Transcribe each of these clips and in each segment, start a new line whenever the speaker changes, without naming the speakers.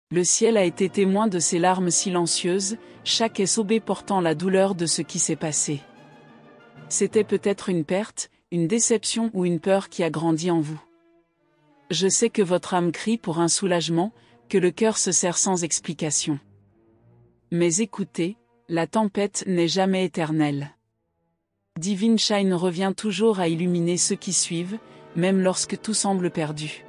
Le ciel a été témoin de ces larmes silencieuses, chaque SOB portant la douleur de ce qui s'est passé. C'était peut-être une perte, une déception ou une peur qui a grandi en vous. Je sais que votre âme crie pour un soulagement, que le cœur se serre sans explication. Mais écoutez, la tempête n'est jamais éternelle. Divine Shine revient toujours à illuminer ceux qui suivent, même lorsque tout semble perdu.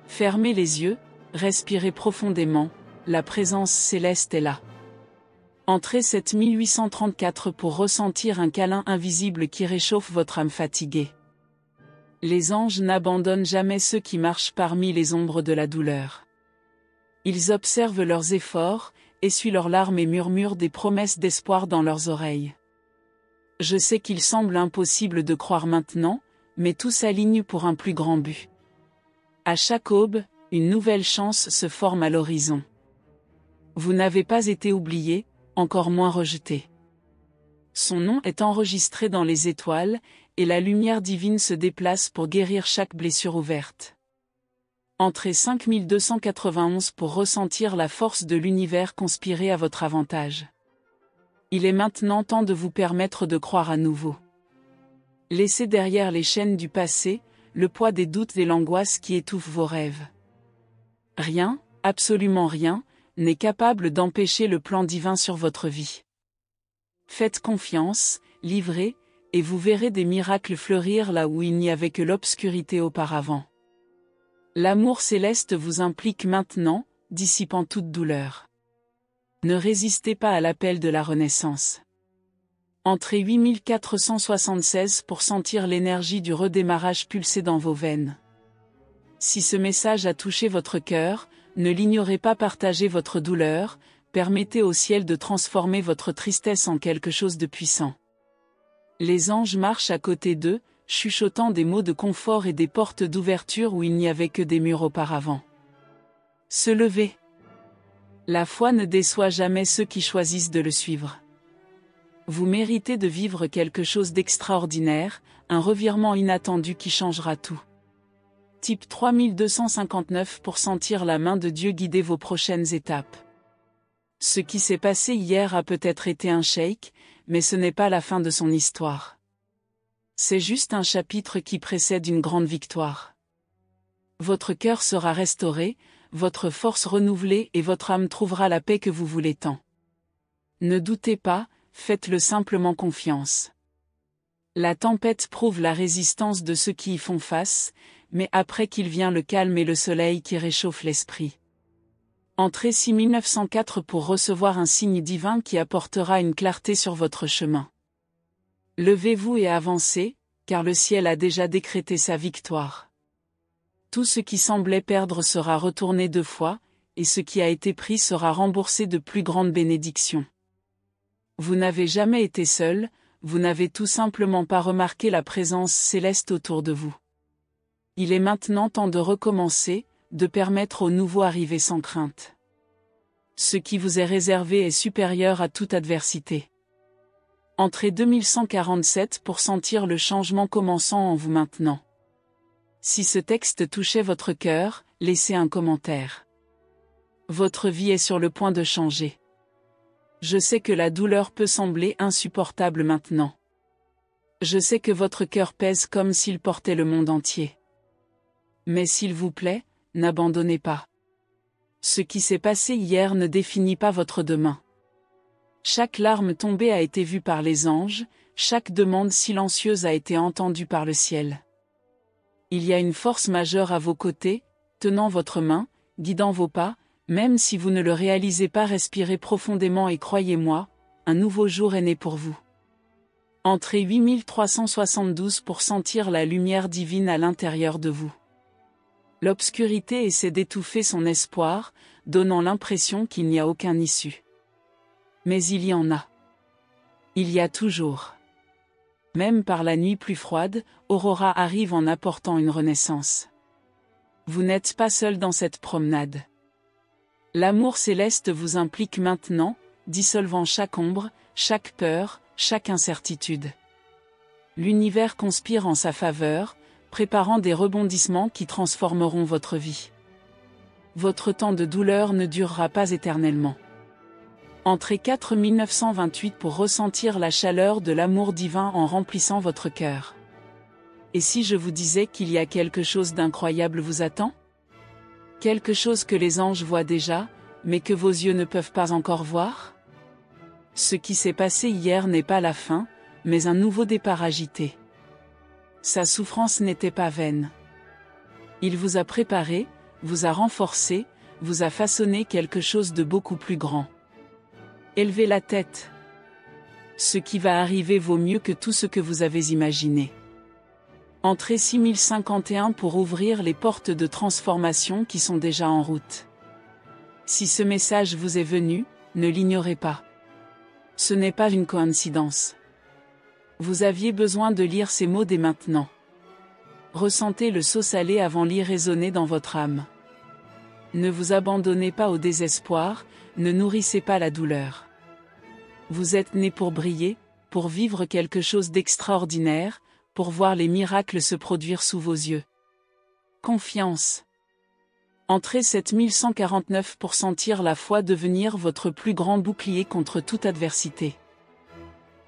Fermez les yeux, respirez profondément, la présence céleste est là. Entrez 7834 pour ressentir un câlin invisible qui réchauffe votre âme fatiguée. Les anges n'abandonnent jamais ceux qui marchent parmi les ombres de la douleur. Ils observent leurs efforts, essuient leurs larmes et murmurent des promesses d'espoir dans leurs oreilles. Je sais qu'il semble impossible de croire maintenant, mais tout s'aligne pour un plus grand but. À chaque aube, une nouvelle chance se forme à l'horizon. Vous n'avez pas été oublié, encore moins rejeté. Son nom est enregistré dans les étoiles, et la lumière divine se déplace pour guérir chaque blessure ouverte. Entrez 5291 pour ressentir la force de l'univers conspirer à votre avantage. Il est maintenant temps de vous permettre de croire à nouveau. Laissez derrière les chaînes du passé, le poids des doutes et l'angoisse qui étouffent vos rêves. Rien, absolument rien, n'est capable d'empêcher le plan divin sur votre vie. Faites confiance, livrez, et vous verrez des miracles fleurir là où il n'y avait que l'obscurité auparavant. L'amour céleste vous implique maintenant, dissipant toute douleur. Ne résistez pas à l'appel de la renaissance. Entrez 8476 pour sentir l'énergie du redémarrage pulser dans vos veines. Si ce message a touché votre cœur, ne l'ignorez pas, partagez votre douleur, permettez au ciel de transformer votre tristesse en quelque chose de puissant. Les anges marchent à côté d'eux, chuchotant des mots de confort et des portes d'ouverture où il n'y avait que des murs auparavant. Se lever. La foi ne déçoit jamais ceux qui choisissent de le suivre. Vous méritez de vivre quelque chose d'extraordinaire, un revirement inattendu qui changera tout. Type 3259 pour sentir la main de Dieu guider vos prochaines étapes. Ce qui s'est passé hier a peut-être été un shake, mais ce n'est pas la fin de son histoire. C'est juste un chapitre qui précède une grande victoire. Votre cœur sera restauré, votre force renouvelée et votre âme trouvera la paix que vous voulez tant. Ne doutez pas, faites-le simplement confiance. La tempête prouve la résistance de ceux qui y font face, mais après qu'il vient le calme et le soleil qui réchauffe l'esprit. Entrez 6904 pour recevoir un signe divin qui apportera une clarté sur votre chemin. Levez-vous et avancez, car le ciel a déjà décrété sa victoire. Tout ce qui semblait perdre sera retourné 2 fois, et ce qui a été pris sera remboursé de plus grandes bénédictions. Vous n'avez jamais été seul, vous n'avez tout simplement pas remarqué la présence céleste autour de vous. Il est maintenant temps de recommencer, de permettre aux nouveaux arriver sans crainte. Ce qui vous est réservé est supérieur à toute adversité. Entrez 2147 pour sentir le changement commençant en vous maintenant. Si ce texte touchait votre cœur, laissez un commentaire. Votre vie est sur le point de changer. Je sais que la douleur peut sembler insupportable maintenant. Je sais que votre cœur pèse comme s'il portait le monde entier. Mais s'il vous plaît, n'abandonnez pas. Ce qui s'est passé hier ne définit pas votre demain. Chaque larme tombée a été vue par les anges, chaque demande silencieuse a été entendue par le ciel. Il y a une force majeure à vos côtés, tenant votre main, guidant vos pas, même si vous ne le réalisez pas. Respirez profondément et croyez-moi, un nouveau jour est né pour vous. Entrez 8372 pour sentir la lumière divine à l'intérieur de vous. L'obscurité essaie d'étouffer son espoir, donnant l'impression qu'il n'y a aucune issue. Mais il y en a. Il y a toujours. Même par la nuit plus froide, Aurora arrive en apportant une renaissance. Vous n'êtes pas seul dans cette promenade. L'amour céleste vous implique maintenant, dissolvant chaque ombre, chaque peur, chaque incertitude. L'univers conspire en sa faveur, préparant des rebondissements qui transformeront votre vie. votre temps de douleur ne durera pas éternellement. Entrez 4928 pour ressentir la chaleur de l'amour divin en remplissant votre cœur. Et si je vous disais qu'il y a quelque chose d'incroyable vous attend? Quelque chose que les anges voient déjà, mais que vos yeux ne peuvent pas encore voir? Ce qui s'est passé hier n'est pas la fin, mais un nouveau départ agité. Sa souffrance n'était pas vaine. Il vous a préparé, vous a renforcé, vous a façonné quelque chose de beaucoup plus grand. Élevez la tête. Ce qui va arriver vaut mieux que tout ce que vous avez imaginé. Entrez 6051 pour ouvrir les portes de transformation qui sont déjà en route. Si ce message vous est venu, ne l'ignorez pas. Ce n'est pas une coïncidence. Vous aviez besoin de lire ces mots dès maintenant. Ressentez le saut salé avant l'y résonner dans votre âme. Ne vous abandonnez pas au désespoir, ne nourrissez pas la douleur. Vous êtes né pour briller, pour vivre quelque chose d'extraordinaire, pour voir les miracles se produire sous vos yeux. Confiance. Entrez 7149 pour sentir la foi devenir votre plus grand bouclier contre toute adversité.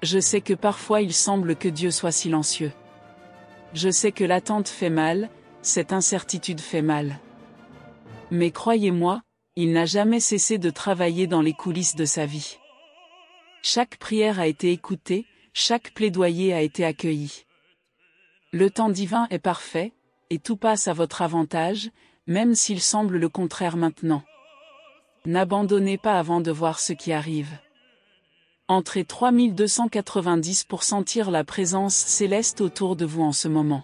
Je sais que parfois il semble que Dieu soit silencieux. Je sais que l'attente fait mal, cette incertitude fait mal. Mais croyez-moi, il n'a jamais cessé de travailler dans les coulisses de sa vie. Chaque prière a été écoutée, chaque plaidoyer a été accueilli. Le temps divin est parfait, et tout passe à votre avantage, même s'il semble le contraire maintenant. N'abandonnez pas avant de voir ce qui arrive. Entrez 3290 pour sentir la présence céleste autour de vous en ce moment.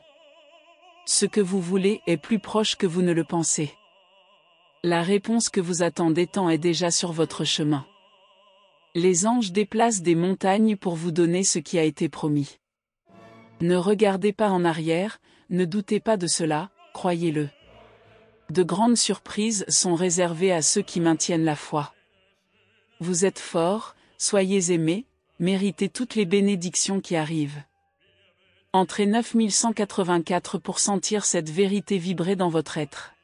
Ce que vous voulez est plus proche que vous ne le pensez. La réponse que vous attendez tant est déjà sur votre chemin. Les anges déplacent des montagnes pour vous donner ce qui a été promis. Ne regardez pas en arrière, ne doutez pas de cela, croyez-le. De grandes surprises sont réservées à ceux qui maintiennent la foi. Vous êtes forts, soyez aimés, méritez toutes les bénédictions qui arrivent. Entrez 9184 pour sentir cette vérité vibrer dans votre être.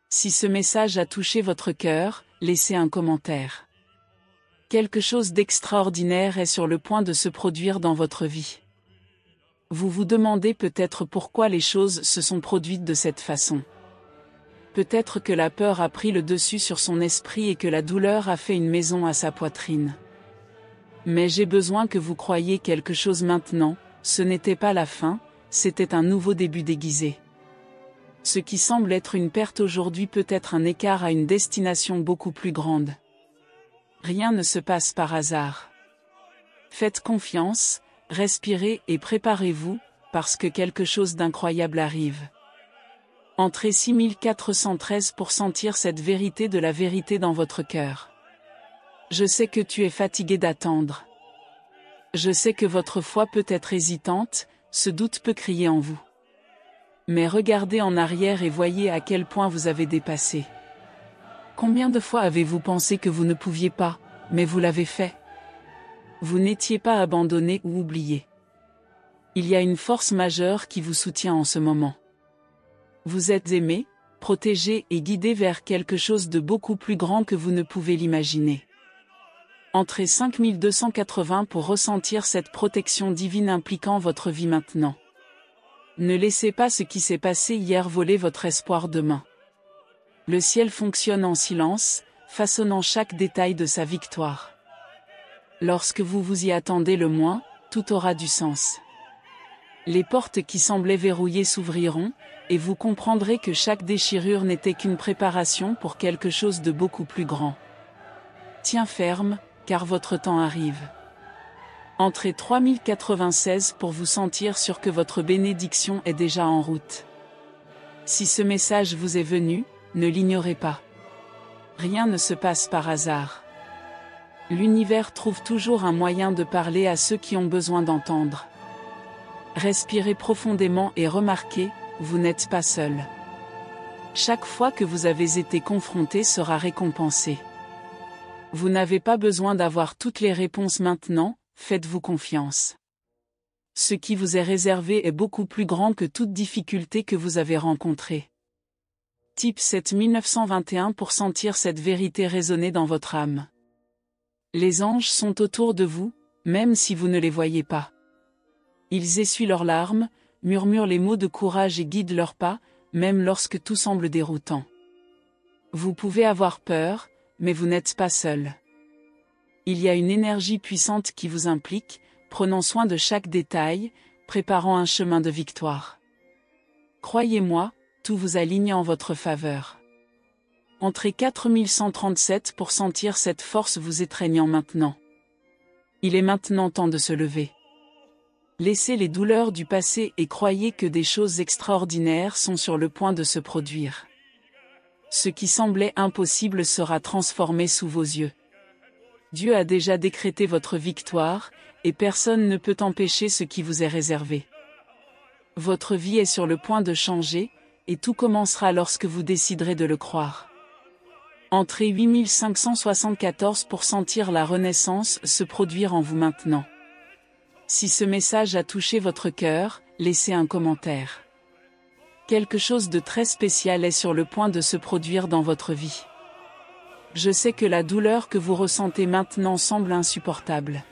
Si ce message a touché votre cœur, laissez un commentaire. Quelque chose d'extraordinaire est sur le point de se produire dans votre vie. Vous vous demandez peut-être pourquoi les choses se sont produites de cette façon. Peut-être que la peur a pris le dessus sur son esprit et que la douleur a fait une maison à sa poitrine. Mais j'ai besoin que vous croyiez quelque chose maintenant, ce n'était pas la fin, c'était un nouveau début déguisé. Ce qui semble être une perte aujourd'hui peut être un écart à une destination beaucoup plus grande. Rien ne se passe par hasard. Faites confiance, respirez et préparez-vous, parce que quelque chose d'incroyable arrive. Entrez 6413 pour sentir cette vérité de la vérité dans votre cœur. Je sais que tu es fatigué d'attendre. Je sais que votre foi peut être hésitante, ce doute peut crier en vous. Mais regardez en arrière et voyez à quel point vous avez dépassé. Combien de fois avez-vous pensé que vous ne pouviez pas, mais vous l'avez fait? Vous n'étiez pas abandonné ou oublié. Il y a une force majeure qui vous soutient en ce moment. Vous êtes aimé, protégé et guidé vers quelque chose de beaucoup plus grand que vous ne pouvez l'imaginer. Entrez 5280 pour ressentir cette protection divine impliquant votre vie maintenant. Ne laissez pas ce qui s'est passé hier voler votre espoir demain. Le ciel fonctionne en silence, façonnant chaque détail de sa victoire. Lorsque vous vous y attendez le moins, tout aura du sens. Les portes qui semblaient verrouillées s'ouvriront, et vous comprendrez que chaque déchirure n'était qu'une préparation pour quelque chose de beaucoup plus grand. Tiens ferme, car votre temps arrive. Entrez 3096 pour vous sentir sûr que votre bénédiction est déjà en route. Si ce message vous est venu, ne l'ignorez pas. Rien ne se passe par hasard. L'univers trouve toujours un moyen de parler à ceux qui ont besoin d'entendre. Respirez profondément et remarquez, vous n'êtes pas seul. Chaque fois que vous avez été confronté sera récompensé. Vous n'avez pas besoin d'avoir toutes les réponses maintenant, faites-vous confiance. Ce qui vous est réservé est beaucoup plus grand que toute difficulté que vous avez rencontrée. Type 7921 pour sentir cette vérité résonner dans votre âme. Les anges sont autour de vous, même si vous ne les voyez pas. Ils essuient leurs larmes, murmurent les mots de courage et guident leurs pas, même lorsque tout semble déroutant. Vous pouvez avoir peur, mais vous n'êtes pas seul. Il y a une énergie puissante qui vous implique, prenant soin de chaque détail, préparant un chemin de victoire. Croyez-moi, tout vous aligne en votre faveur. Entrez 4137 pour sentir cette force vous étreignant maintenant. Il est maintenant temps de se lever. Laissez les douleurs du passé et croyez que des choses extraordinaires sont sur le point de se produire. Ce qui semblait impossible sera transformé sous vos yeux. Dieu a déjà décrété votre victoire, et personne ne peut empêcher ce qui vous est réservé. Votre vie est sur le point de changer, et tout commencera lorsque vous déciderez de le croire. Entrez 8574 pour sentir la renaissance se produire en vous maintenant. Si ce message a touché votre cœur, laissez un commentaire. Quelque chose de très spécial est sur le point de se produire dans votre vie. Je sais que la douleur que vous ressentez maintenant semble insupportable.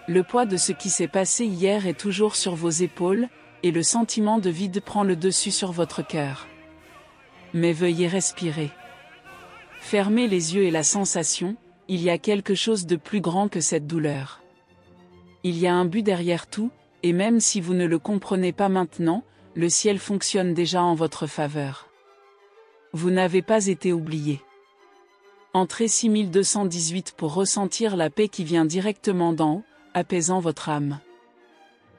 Le poids de ce qui s'est passé hier est toujours sur vos épaules, et le sentiment de vide prend le dessus sur votre cœur. Mais veuillez respirer. Fermez les yeux et la sensation, il y a quelque chose de plus grand que cette douleur. Il y a un but derrière tout, et même si vous ne le comprenez pas maintenant, le ciel fonctionne déjà en votre faveur. Vous n'avez pas été oublié. Entrez 6218 pour ressentir la paix qui vient directement d'en haut, apaisant votre âme.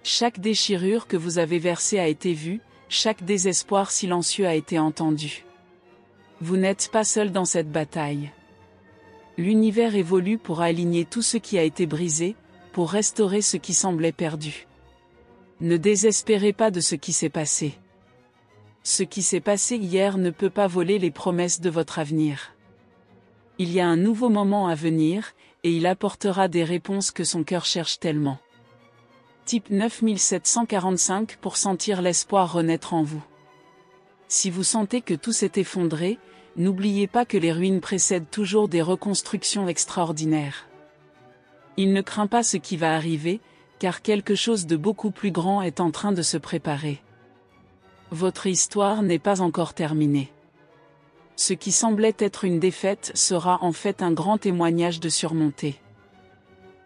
Chaque déchirure que vous avez versée a été vue, chaque désespoir silencieux a été entendu. Vous n'êtes pas seul dans cette bataille. L'univers évolue pour aligner tout ce qui a été brisé, pour restaurer ce qui semblait perdu. Ne désespérez pas de ce qui s'est passé. Ce qui s'est passé hier ne peut pas voler les promesses de votre avenir. Il y a un nouveau moment à venir, et il apportera des réponses que son cœur cherche tellement. Type 9745 pour sentir l'espoir renaître en vous. Si vous sentez que tout s'est effondré, n'oubliez pas que les ruines précèdent toujours des reconstructions extraordinaires. Il ne craint pas ce qui va arriver, car quelque chose de beaucoup plus grand est en train de se préparer. Votre histoire n'est pas encore terminée. Ce qui semblait être une défaite sera en fait un grand témoignage de surmonter.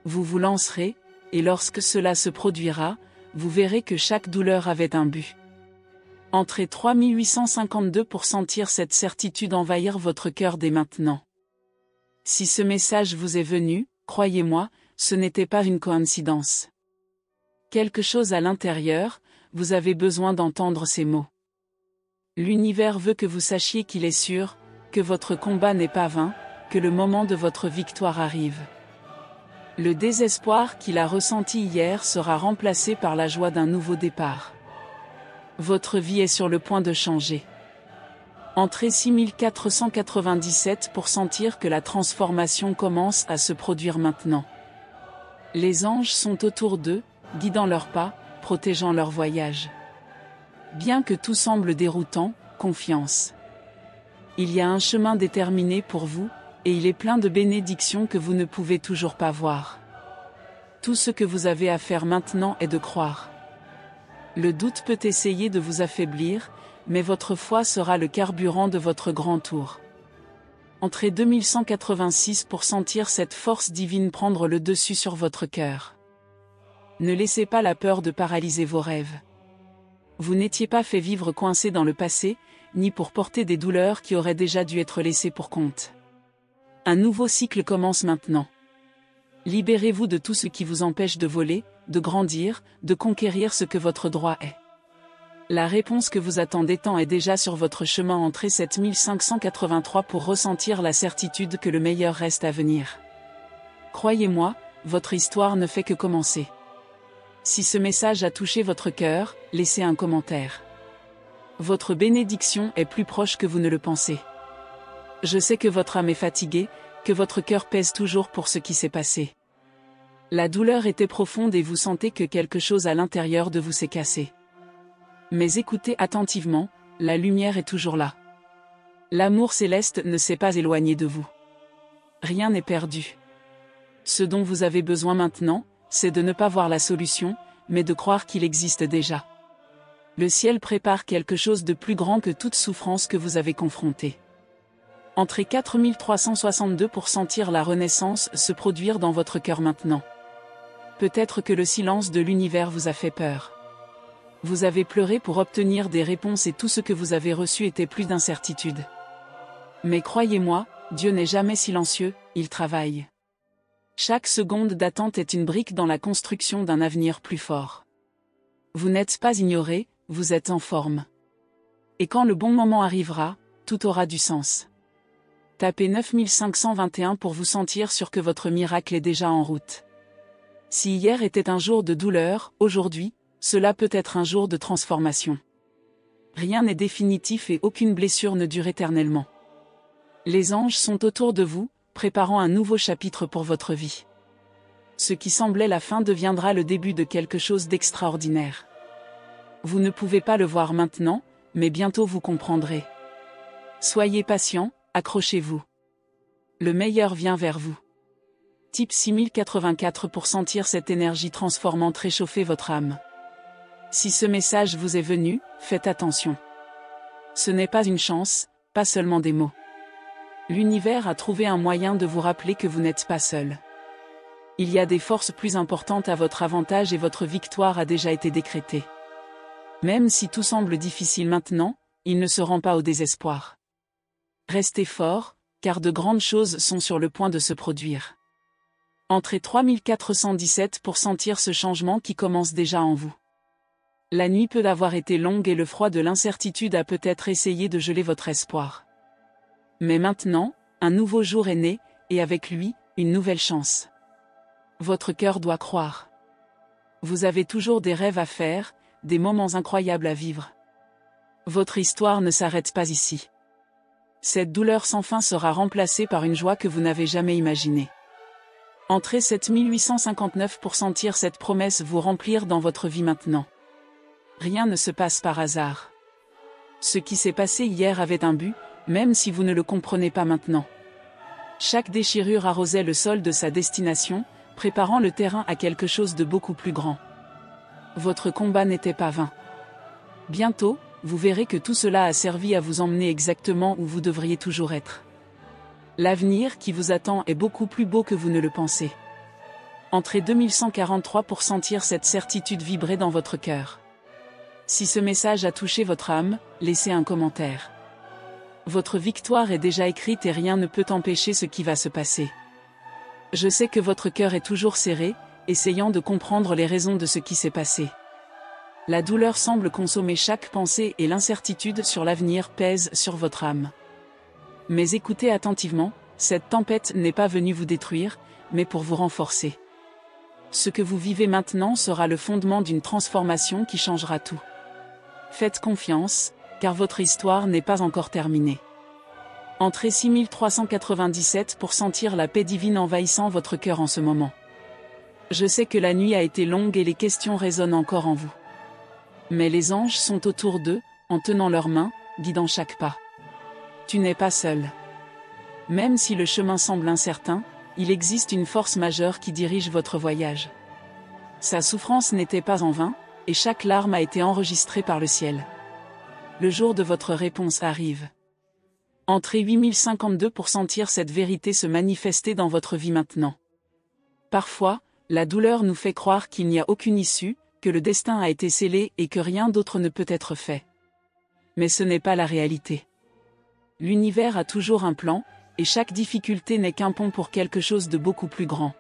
Vous vous lancerez, et lorsque cela se produira, vous verrez que chaque douleur avait un but. Entrez 3852 pour sentir cette certitude envahir votre cœur dès maintenant. Si ce message vous est venu, croyez-moi, ce n'était pas une coïncidence. Quelque chose à l'intérieur, vous avez besoin d'entendre ces mots. L'univers veut que vous sachiez qu'il est sûr, que votre combat n'est pas vain, que le moment de votre victoire arrive. Le désespoir qu'il a ressenti hier sera remplacé par la joie d'un nouveau départ. Votre vie est sur le point de changer. Entrez 6497 pour sentir que la transformation commence à se produire maintenant. Les anges sont autour d'eux, guidant leurs pas, protégeant leur voyage. Bien que tout semble déroutant, confiance. Il y a un chemin déterminé pour vous, et il est plein de bénédictions que vous ne pouvez toujours pas voir. Tout ce que vous avez à faire maintenant est de croire. Le doute peut essayer de vous affaiblir, mais votre foi sera le carburant de votre grand tour. Entrez 2186 pour sentir cette force divine prendre le dessus sur votre cœur. Ne laissez pas la peur de paralyser vos rêves. Vous n'étiez pas fait vivre coincé dans le passé, ni pour porter des douleurs qui auraient déjà dû être laissées pour compte. Un nouveau cycle commence maintenant. Libérez-vous de tout ce qui vous empêche de voler, de grandir, de conquérir ce que votre droit est. La réponse que vous attendez tant est déjà sur votre chemin. Entrez 7583 pour ressentir la certitude que le meilleur reste à venir. Croyez-moi, votre histoire ne fait que commencer. Si ce message a touché votre cœur, laissez un commentaire. Votre bénédiction est plus proche que vous ne le pensez. Je sais que votre âme est fatiguée, que votre cœur pèse toujours pour ce qui s'est passé. La douleur était profonde et vous sentez que quelque chose à l'intérieur de vous s'est cassé. Mais écoutez attentivement, la lumière est toujours là. L'amour céleste ne s'est pas éloigné de vous. Rien n'est perdu. Ce dont vous avez besoin maintenant, c'est de ne pas voir la solution, mais de croire qu'il existe déjà. Le ciel prépare quelque chose de plus grand que toute souffrance que vous avez confrontée. Entrez 4362 pour sentir la renaissance se produire dans votre cœur maintenant. Peut-être que le silence de l'univers vous a fait peur. Vous avez pleuré pour obtenir des réponses et tout ce que vous avez reçu était plus d'incertitude. Mais croyez-moi, Dieu n'est jamais silencieux, il travaille. Chaque seconde d'attente est une brique dans la construction d'un avenir plus fort. Vous n'êtes pas ignoré, vous êtes en forme. Et quand le bon moment arrivera, tout aura du sens. Tapez 9521 pour vous sentir sûr que votre miracle est déjà en route. Si hier était un jour de douleur, aujourd'hui, cela peut être un jour de transformation. Rien n'est définitif et aucune blessure ne dure éternellement. Les anges sont autour de vous, préparant un nouveau chapitre pour votre vie. Ce qui semblait la fin deviendra le début de quelque chose d'extraordinaire. Vous ne pouvez pas le voir maintenant, mais bientôt vous comprendrez. Soyez patient, accrochez-vous. Le meilleur vient vers vous. Type 6084 pour sentir cette énergie transformante réchauffer votre âme. Si ce message vous est venu, faites attention. Ce n'est pas une chance, pas seulement des mots. L'univers a trouvé un moyen de vous rappeler que vous n'êtes pas seul. Il y a des forces plus importantes à votre avantage et votre victoire a déjà été décrétée. Même si tout semble difficile maintenant, il ne se rend pas au désespoir. Restez fort, car de grandes choses sont sur le point de se produire. Entrez 3417 pour sentir ce changement qui commence déjà en vous. La nuit peut avoir été longue et le froid de l'incertitude a peut-être essayé de geler votre espoir. Mais maintenant, un nouveau jour est né, et avec lui, une nouvelle chance. Votre cœur doit croire. Vous avez toujours des rêves à faire, des moments incroyables à vivre. Votre histoire ne s'arrête pas ici. Cette douleur sans fin sera remplacée par une joie que vous n'avez jamais imaginée. Entrez 7859 pour sentir cette promesse vous remplir dans votre vie maintenant. Rien ne se passe par hasard. Ce qui s'est passé hier avait un but, même si vous ne le comprenez pas maintenant. Chaque déchirure arrosait le sol de sa destination, préparant le terrain à quelque chose de beaucoup plus grand. Votre combat n'était pas vain. Bientôt, vous verrez que tout cela a servi à vous emmener exactement où vous devriez toujours être. L'avenir qui vous attend est beaucoup plus beau que vous ne le pensez. Entrez 2143 pour sentir cette certitude vibrer dans votre cœur. Si ce message a touché votre âme, laissez un commentaire. Votre victoire est déjà écrite et rien ne peut empêcher ce qui va se passer. Je sais que votre cœur est toujours serré, essayant de comprendre les raisons de ce qui s'est passé. La douleur semble consommer chaque pensée et l'incertitude sur l'avenir pèse sur votre âme. Mais écoutez attentivement, cette tempête n'est pas venue vous détruire, mais pour vous renforcer. Ce que vous vivez maintenant sera le fondement d'une transformation qui changera tout. Faites confiance, car votre histoire n'est pas encore terminée. Entrez 6397 pour sentir la paix divine envahissant votre cœur en ce moment. Je sais que la nuit a été longue et les questions résonnent encore en vous. Mais les anges sont autour d'eux, en tenant leurs mains, guidant chaque pas. Tu n'es pas seul. Même si le chemin semble incertain, il existe une force majeure qui dirige votre voyage. Sa souffrance n'était pas en vain, et chaque larme a été enregistrée par le ciel. Le jour de votre réponse arrive. Entrez 8052 pour sentir cette vérité se manifester dans votre vie maintenant. Parfois, la douleur nous fait croire qu'il n'y a aucune issue, que le destin a été scellé et que rien d'autre ne peut être fait. Mais ce n'est pas la réalité. L'univers a toujours un plan, et chaque difficulté n'est qu'un pont pour quelque chose de beaucoup plus grand.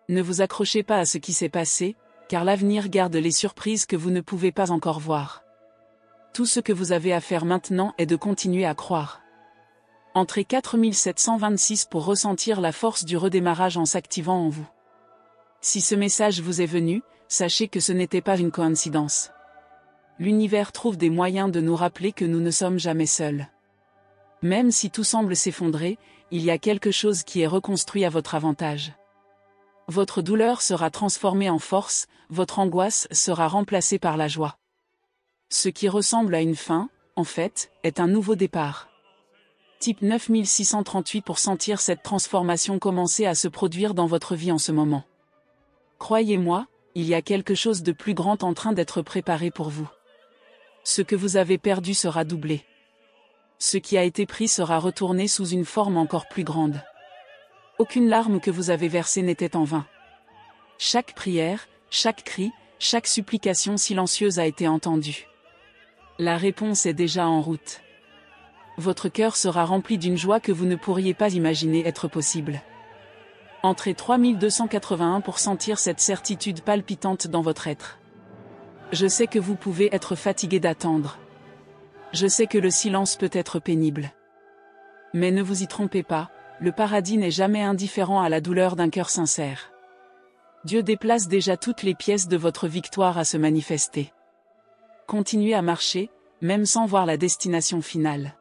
Ne vous accrochez pas à ce qui s'est passé, car l'avenir garde les surprises que vous ne pouvez pas encore voir. Tout ce que vous avez à faire maintenant est de continuer à croire. Entrez 4726 pour ressentir la force du redémarrage en s'activant en vous. Si ce message vous est venu, sachez que ce n'était pas une coïncidence. L'univers trouve des moyens de nous rappeler que nous ne sommes jamais seuls. Même si tout semble s'effondrer, il y a quelque chose qui est reconstruit à votre avantage. Votre douleur sera transformée en force, votre angoisse sera remplacée par la joie. Ce qui ressemble à une fin, en fait, est un nouveau départ. Type 9638 pour sentir cette transformation commencer à se produire dans votre vie en ce moment. Croyez-moi, il y a quelque chose de plus grand en train d'être préparé pour vous. Ce que vous avez perdu sera doublé. Ce qui a été pris sera retourné sous une forme encore plus grande. Aucune larme que vous avez versée n'était en vain. Chaque prière, chaque cri, chaque supplication silencieuse a été entendue. La réponse est déjà en route. Votre cœur sera rempli d'une joie que vous ne pourriez pas imaginer être possible. Entrez 3281 pour sentir cette certitude palpitante dans votre être. Je sais que vous pouvez être fatigué d'attendre. Je sais que le silence peut être pénible. Mais ne vous y trompez pas, le paradis n'est jamais indifférent à la douleur d'un cœur sincère. Dieu déplace déjà toutes les pièces de votre victoire à se manifester. Continuez à marcher, même sans voir la destination finale.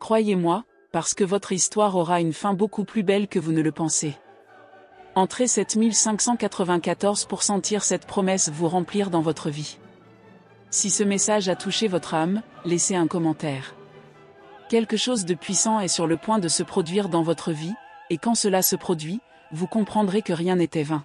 Croyez-moi, parce que votre histoire aura une fin beaucoup plus belle que vous ne le pensez. Entrez 7594 pour sentir cette promesse vous remplir dans votre vie. Si ce message a touché votre âme, laissez un commentaire. Quelque chose de puissant est sur le point de se produire dans votre vie, et quand cela se produit, vous comprendrez que rien n'était vain.